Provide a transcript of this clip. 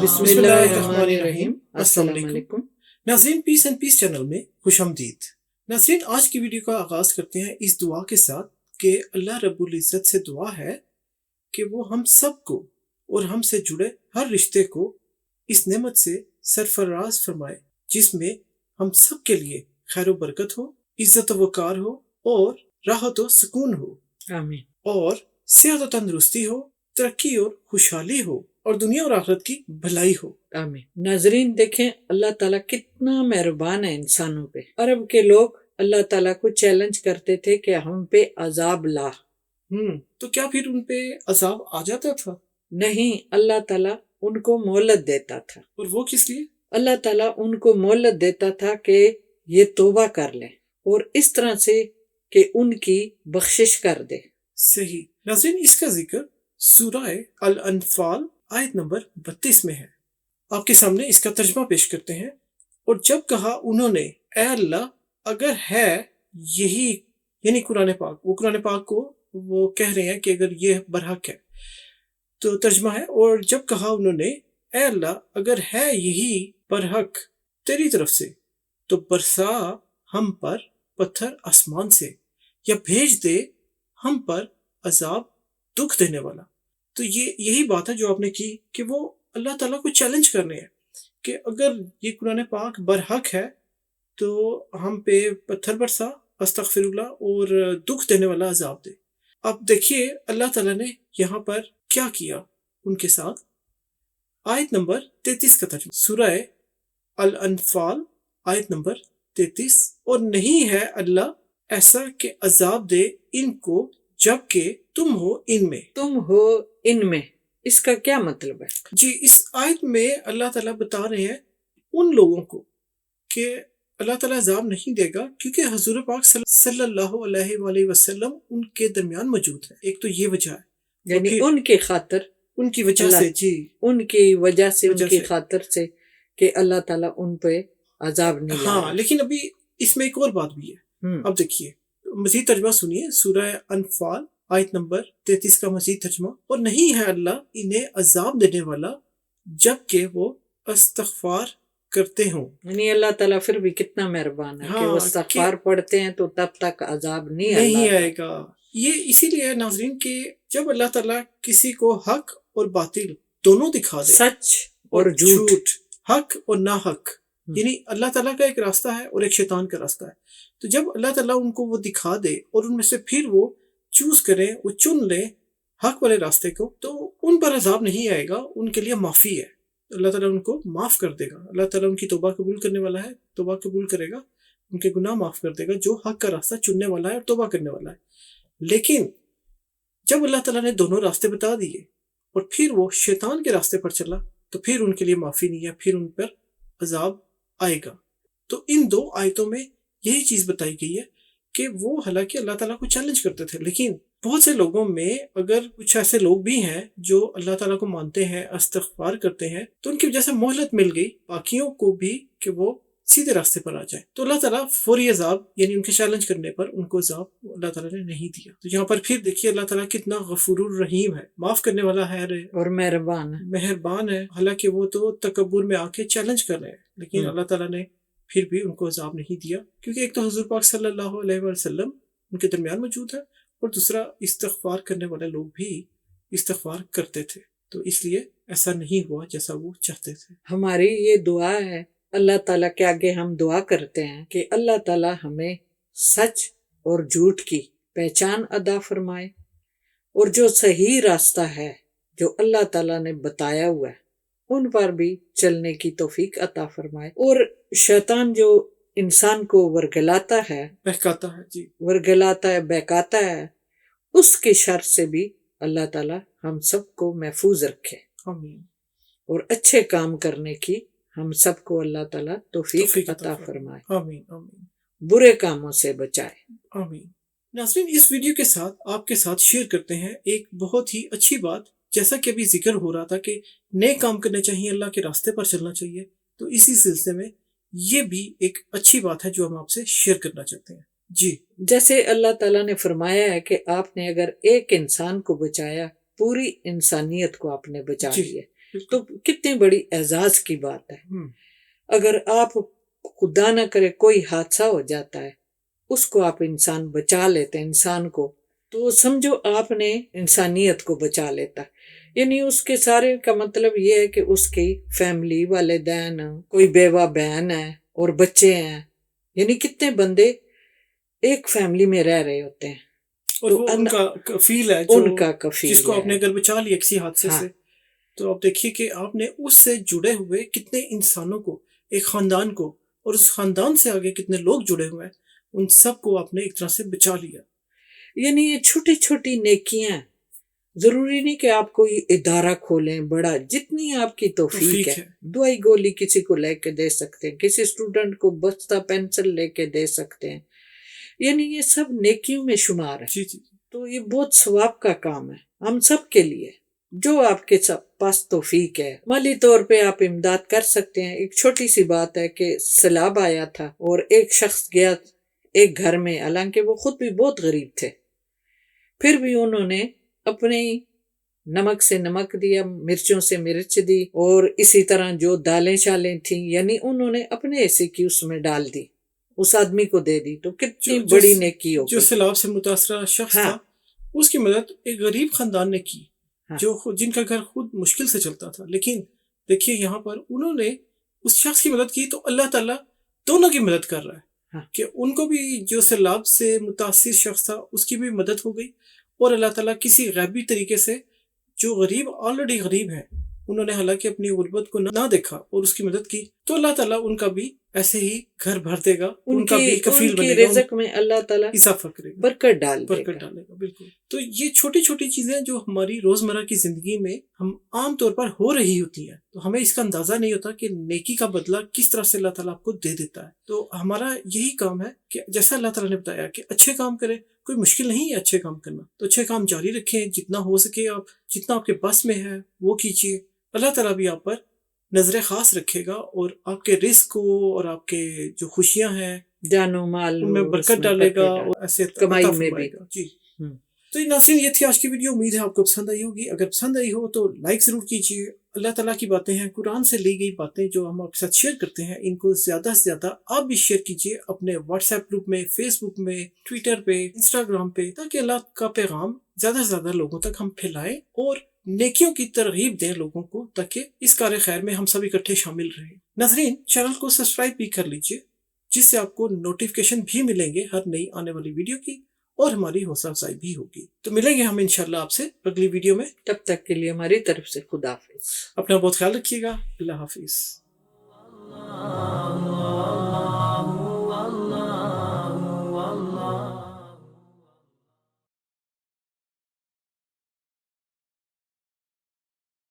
بسم اللہ الرحمن الرحیم۔ السلام علیکم ناظرین، پیس اینڈ پیس چینل میں خوش آمدید۔ ناظرین، آج کی ویڈیو کا آغاز کرتے ہیں اس دعا کے ساتھ کہ اللہ رب العزت سے دعا ہے کہ وہ ہم سب کو اور ہم سے جڑے ہر رشتے کو اس نعمت سے سرفراز فرمائے جس میں ہم سب کے لیے خیر و برکت ہو، عزت و وقار ہو اور راحت و سکون ہو، آمین۔ اور صحت و تندرستی ہو، ترقی اور خوشحالی ہو اور دنیا اور آخرت کی بھلائی ہو، آمین۔ ناظرین دیکھیں اللہ تعالیٰ کتنا مہربان ہے انسانوں پہ۔ عرب کے لوگ اللہ تعالیٰ کو چیلنج کرتے تھے کہ ہم پہ عذاب لا۔ تو کیا پھر ان پہ عذاب آ جاتا تھا؟ نہیں، اللہ تعالیٰ ان کو مہلت دیتا تھا۔ اور وہ کس لیے؟ اللہ تعالیٰ ان کو مہلت دیتا تھا کہ یہ توبہ کر لیں اور اس طرح سے کہ ان کی بخشش کر دے۔ صحیح۔ ناظرین، اس کا ذکر سورہ الانفال آیت نمبر 32 میں ہے۔ آپ کے سامنے اس کا ترجمہ پیش کرتے ہیں۔ اور جب کہا انہوں نے، اے اللہ اگر ہے یہی، یعنی قرآن پاک، وہ قرآن پاک کو وہ کہہ رہے ہیں کہ اگر یہ برحق ہے، تو ترجمہ ہے، اور جب کہا انہوں نے، اے اللہ اگر ہے یہی برحق تیری طرف سے تو برسا ہم پر پتھر آسمان سے، یا بھیج دے ہم پر عذاب دکھ دینے والا۔ تو یہی بات ہے جو آپ نے کی کہ وہ اللہ تعالیٰ کو چیلنج کر رہے ہیں کہ اگر یہ قرآن پاک برحق ہے تو ہم پہ پتھر برسا، استغفر اللہ، اور دکھ دینے والا عذاب دے۔ اب دیکھیے اللہ تعالیٰ نے یہاں پر کیا کیا ان کے ساتھ۔ آیت نمبر 33 کا ترجمہ، سورہ الانفال آیت نمبر 33۔ اور نہیں ہے اللہ ایسا کہ عذاب دے ان کو جبکہ تم ہو ان میں۔ تم ہو ان میں، اس کا کیا مطلب ہے؟ جی، اس آیت میں اللہ تعالیٰ بتا رہے ہیں ان لوگوں کو کہ اللہ تعالیٰ عذاب نہیں دے گا کیونکہ حضور پاک صلی اللہ علیہ وآلہ وسلم ان کے درمیان موجود ہے۔ ایک تو یہ وجہ ہے، یعنی ان کی خاطر، ان کی وجہ سے، جی ان کی وجہ سے، ان کی خاطر سے کہ اللہ تعالیٰ ان پہ عذاب نہیں لا رہا۔ لیکن ابھی اس میں ایک اور بات بھی ہے۔ اب دیکھیے مزید ترجمہ سنیے، سورہ انفال آیت نمبر 33 کا مزید ترجمہ۔ اور نہیں ہے اللہ انہیں عذاب دینے والا جبکہ وہ استغفار کرتے ہوں۔ یعنی اللہ تعالیٰ پھر بھی کتنا مہربان ہے کہ وہ استغفار پڑھتے ہیں تو تب تک عذاب نہیں آئے گا۔ یہ اسی لیے ہے ناظرین کہ جب اللہ تعالیٰ کسی کو حق اور باطل دونوں دکھا دے، سچ اور جھوٹ، حق اور ناحق، یعنی اللہ تعالیٰ کا ایک راستہ ہے اور ایک شیطان کا راستہ ہے، تو جب اللہ تعالیٰ ان کو وہ دکھا دے اور ان میں سے پھر وہ چوز کریں، وہ چن لیں حق والے راستے کو، تو ان پر عذاب نہیں آئے گا، ان کے لیے معافی ہے۔ اللہ تعالیٰ ان کو معاف کر دے گا۔ اللہ تعالیٰ ان کی توبہ قبول کرنے والا ہے، توبہ قبول کرے گا، ان کے گناہ معاف کر دے گا جو حق کا راستہ چننے والا ہے اور توبہ کرنے والا ہے۔ لیکن جب اللہ تعالیٰ نے دونوں راستے بتا دیے اور پھر وہ شیطان کے راستے پر چلا تو پھر ان کے لیے معافی نہیں ہے، پھر ان پر عذاب آئے گا۔ تو ان دو آیتوں میں یہی چیز بتائی گئی ہے کہ وہ حالانکہ اللہ تعالیٰ کو چیلنج کرتے تھے، لیکن بہت سے لوگوں میں اگر کچھ ایسے لوگ بھی ہیں جو اللہ تعالیٰ کو مانتے ہیں، استغفار کرتے ہیں، تو ان کی وجہ سے مہلت مل گئی باقیوں کو بھی کہ وہ سیدھے راستے پر آ جائیں، تو اللہ تعالیٰ فوری عذاب، یعنی ان کے چیلنج کرنے پر ان کو عذاب اللہ تعالیٰ نے نہیں دیا۔ تو یہاں پر پھر دیکھیے اللہ تعالیٰ کتنا غفور الرحیم ہے، معاف کرنے والا ہے اور مہربان ہے۔ حالانکہ وہ تو تکبر میں آ کے چیلنج کر رہے ہیں، لیکن اللہ تعالیٰ نے پھر بھی ان کو عذاب نہیں دیا کیونکہ ایک تو حضور پاک صلی اللہ علیہ وسلم ان کے درمیان موجود ہے، اور دوسرا استغفار کرنے والے لوگ بھی استغفار کرتے تھے، تو اس لیے ایسا نہیں ہوا جیسا وہ چاہتے تھے۔ ہماری یہ دعا ہے، اللہ تعالیٰ کے آگے ہم دعا کرتے ہیں کہ اللہ تعالیٰ ہمیں سچ اور جھوٹ کی پہچان عطا فرمائے، اور جو صحیح راستہ ہے جو اللہ تعالیٰ نے بتایا ہوا ہے ان پر بھی چلنے کی توفیق عطا فرمائے، اور شیطان جو انسان کو ورگلاتا ہے، بہکاتا ہے، اس کے شر سے بھی اللہ تعالیٰ ہم سب کو محفوظ رکھے، آمین، اور اچھے کام کرنے کی ہم سب کو اللہ تعالیٰ توفیق عطا فرمائے، آمین آمین، برے کاموں سے بچائے، آمین۔ ناظرین، اس ویڈیو کے ساتھ آپ کے ساتھ شیئر کرتے ہیں ایک بہت ہی اچھی بات، جیسا کہ ابھی ذکر ہو رہا تھا کہ نئے کام کرنے چاہیے، اللہ کے راستے پر چلنا چاہیے، تو اسی سلسلے میں یہ بھی ایک اچھی بات ہے جو ہم آپ سے شیئر کرنا چاہتے ہیں۔ جی، جیسے اللہ تعالیٰ نے فرمایا ہے کہ آپ نے اگر ایک انسان کو بچایا، پوری انسانیت کو آپ نے بچا لیا، تو کتنی بڑی اعزاز کی بات ہے. ہم، اگر آپ خدا نہ کرے کوئی حادثہ ہو جاتا ہے، اس کو آپ انسان بچا لیتے ہیں، انسان کو، تو سمجھو آپ نے انسانیت کو بچا لیتا. یعنی اس کے سارے کا مطلب یہ ہے کہ اس کی فیملی، والدین، کوئی بیوہ بہن ہے اور بچے ہیں، یعنی کتنے بندے ایک فیملی میں رہ رہے ہوتے ہیں. اور وہ ان کا کفیل ہے ان کا کفیل جس کو آپ نے ہے. اگر بچا لیا کسی حادثے ہاں. سے، تو آپ دیکھیے کہ آپ نے اس سے جڑے ہوئے کتنے انسانوں کو، ایک خاندان کو، اور اس خاندان سے آگے کتنے لوگ جڑے ہوئے ہیں، ان سب کو آپ نے ایک طرح سے بچا لیا. یعنی یہ چھوٹی چھوٹی نیکیاں ہیں. ضروری نہیں کہ آپ کوئی ادارہ کھولیں بڑا، جتنی آپ کی توفیق ہے. دوائی گولی کسی کو لے کے دے سکتے ہیں، کسی اسٹوڈنٹ کو بستہ پینسل لے کے دے سکتے ہیں، یعنی یہ سب نیکیوں میں شمار ہے. جی جی تو یہ بہت ثواب کا کام ہے ہم سب کے لیے، جو آپ کے پاس توفیق ہے. مالی طور پہ آپ امداد کر سکتے ہیں. ایک چھوٹی سی بات ہے کہ سیلاب آیا تھا اور ایک شخص گیا ایک گھر میں، حالانکہ وہ خود بھی بہت غریب تھے، پھر بھی انہوں نے اپنے نمک سے نمک دیا، مرچوں سے مرچ دی، اور اسی طرح جو دالیں شالیں تھیں، یعنی انہوں نے اپنے حصے کی اس میں ڈال دی، اس آدمی کو دے دی. تو کتنی بڑی نیکی ہو جو گئی. سیلاب سے متاثرہ شخص ہاں. تھا، اس کی مدد ایک غریب خاندان نے کی، ہاں. جن کا گھر خود مشکل سے چلتا تھا. لیکن دیکھیے یہاں پر انہوں نے اس شخص کی مدد کی، تو اللہ تعالیٰ دونوں کی مدد کر رہا ہے. ہاں. کہ ان کو بھی جو سیلاب سے متاثر شخص تھا اس کی بھی مدد ہو گئی، اور اللہ تعالیٰ کسی غیبی طریقے سے جو غریب آلریڈی غریب ہیں، انہوں نے حالانکہ اپنی غربت کو نہ دیکھا اور اس کی مدد کی، تو اللہ تعالیٰ ان کا بھی ایسے ہی گھر بھر دے گا، ان کا بھی کفیل بنے گا، رزق میں اللہ تعالیٰ اضافہ کرے گا، برکت ڈالے گا. بالکل. تو یہ چھوٹی چھوٹی چیزیں جو ہماری روزمرہ کی زندگی میں ہم عام طور پر ہو رہی ہوتی ہیں، تو ہمیں اس کا اندازہ نہیں ہوتا کہ نیکی کا بدلہ کس طرح سے اللہ تعالیٰ آپ کو دے دیتا ہے. تو ہمارا یہی کام ہے کہ جیسا اللہ تعالیٰ نے بتایا کہ اچھے کام کریں. کوئی مشکل نہیں ہے اچھے کام کرنا، تو اچھے کام جاری رکھیں، جتنا ہو سکے آپ، جتنا آپ کے بس میں ہے وہ کیجیے. اللہ تعالیٰ بھی آپ پر نظر خاص رکھے گا، اور آپ کے رزق کو اور آپ کے جو خوشیاں ہیں، جان و مال ان میں برکت ڈالے گا، اور ایسے کمائی عطا میں فرمائے بھی. گا. جی. تو ناظرین، یہ تھی آج کی ویڈیو. امید ہے آپ کو پسند آئی ہوگی. اگر پسند آئی ہو تو لائک ضرور کیجیے. اللہ تعالیٰ کی باتیں ہیں، قرآن سے لی گئی باتیں جو ہم آپ کے ساتھ شیئر کرتے ہیں، ان کو زیادہ سے زیادہ آپ بھی شیئر کیجیے اپنے واٹس ایپ گروپ میں، فیس بک میں، ٹویٹر پہ، انسٹاگرام پہ، تاکہ اللہ کا پیغام زیادہ سے زیادہ لوگوں تک ہم پھیلائیں اور نیکیوں کی ترغیب دیں لوگوں کو، تاکہ اس کار خیر میں ہم سب اکٹھے شامل رہیں. ناظرین، چینل کو سبسکرائب بھی کر لیجیے، جس سے آپ کو نوٹیفیکیشن بھی ملیں گے ہر نئی آنے والی ویڈیو کی، اور ہماری حوصلہ افزائی بھی ہوگی. تو ملیں گے ہم انشاءاللہ آپ سے اگلی ویڈیو میں. تب تک کے لیے ہماری طرف سے خدا حافظ. اپنا بہت خیال رکھیے گا. اللہ حافظ.